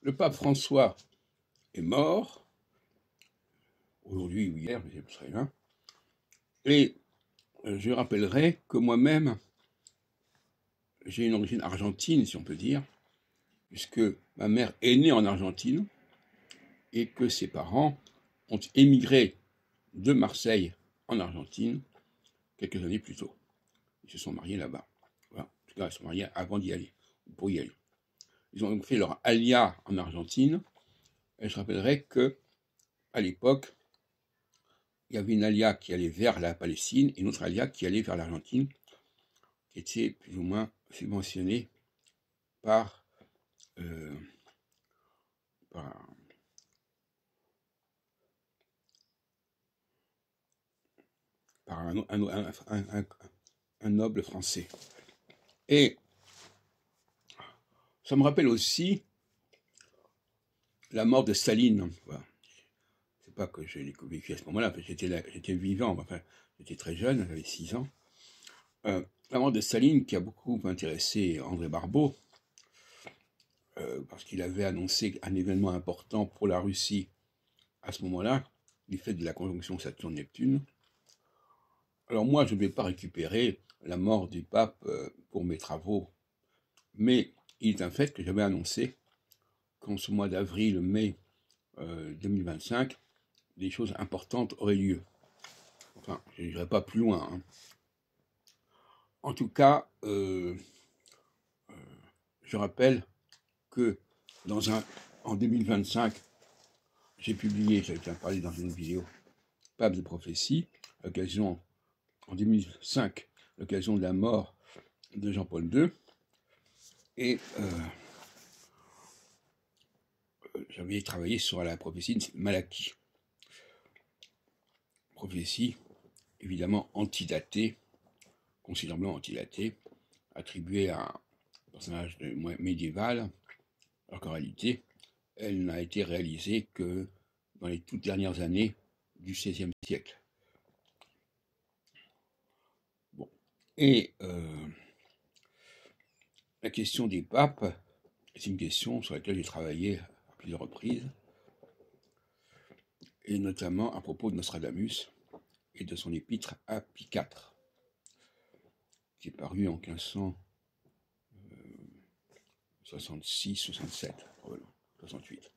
Le pape François est mort, aujourd'hui ou hier, mais je serai là. Et je rappellerai que moi-même, j'ai une origine argentine, si on peut dire, puisque ma mère est née en Argentine et que ses parents ont émigré de Marseille en Argentine quelques années plus tôt. Ils se sont mariés là-bas. Voilà. En tout cas, ils se sont mariés avant d'y aller, ou pour y aller. Ils ont donc fait leur alia en Argentine. Et je rappellerai que à l'époque, il y avait une alia qui allait vers la Palestine et une autre alia qui allait vers l'Argentine, qui était plus ou moins subventionnée par, par un noble français. Et ça me rappelle aussi la mort de Staline. Voilà. C'est pas que j'ai vécu à ce moment-là, j'étais vivant, enfin, j'étais très jeune, j'avais 6 ans. La mort de Staline qui a beaucoup intéressé André Barbeau, parce qu'il avait annoncé un événement important pour la Russie à ce moment-là, du fait de la conjonction Saturne-Neptune. Alors moi, je ne vais pas récupérer la mort du pape pour mes travaux, mais il est un fait que j'avais annoncé qu'en ce mois d'avril-mai 2025, des choses importantes auraient lieu. Enfin, je n'irai pas plus loin. Hein. En tout cas, je rappelle que en 2025, j'ai publié, j'avais déjà parlé dans une vidéo, Pape de prophétie, en 2005, l'occasion de la mort de Jean-Paul II, et j'avais travaillé sur la prophétie de Malachie. Prophétie, évidemment antidatée, considérablement antidatée, attribuée à un personnage médiéval, alors qu'en réalité, elle n'a été réalisée que dans les toutes dernières années du XVIe siècle. Bon. Et la question des papes, c'est une question sur laquelle j'ai travaillé à plusieurs reprises, et notamment à propos de Nostradamus et de son épître à Pie IV, qui est paru en 1566, 67, probablement, 68.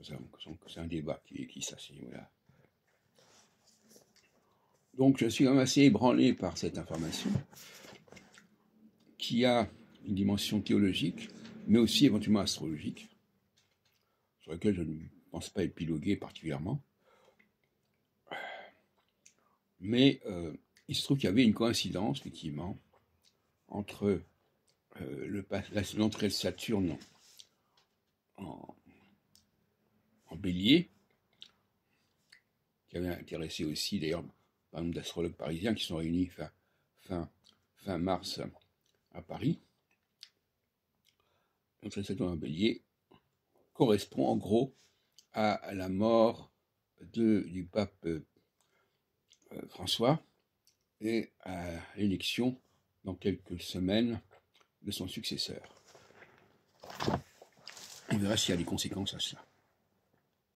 C'est un débat qui s'assied, voilà. Donc je suis quand même assez ébranlé par cette information, qui a une dimension théologique, mais aussi éventuellement astrologique, sur laquelle je ne pense pas épiloguer particulièrement. Mais il se trouve qu'il y avait une coïncidence, effectivement, entre l'entrée de Saturne en Bélier, qui avait intéressé aussi d'ailleurs un nombre d'astrologues parisiens qui sont réunis fin mars à Paris. L'entrée de Saturne en Bélier correspond en gros à la mort du pape François et à l'élection dans quelques semaines de son successeur. On verra s'il y a des conséquences à cela.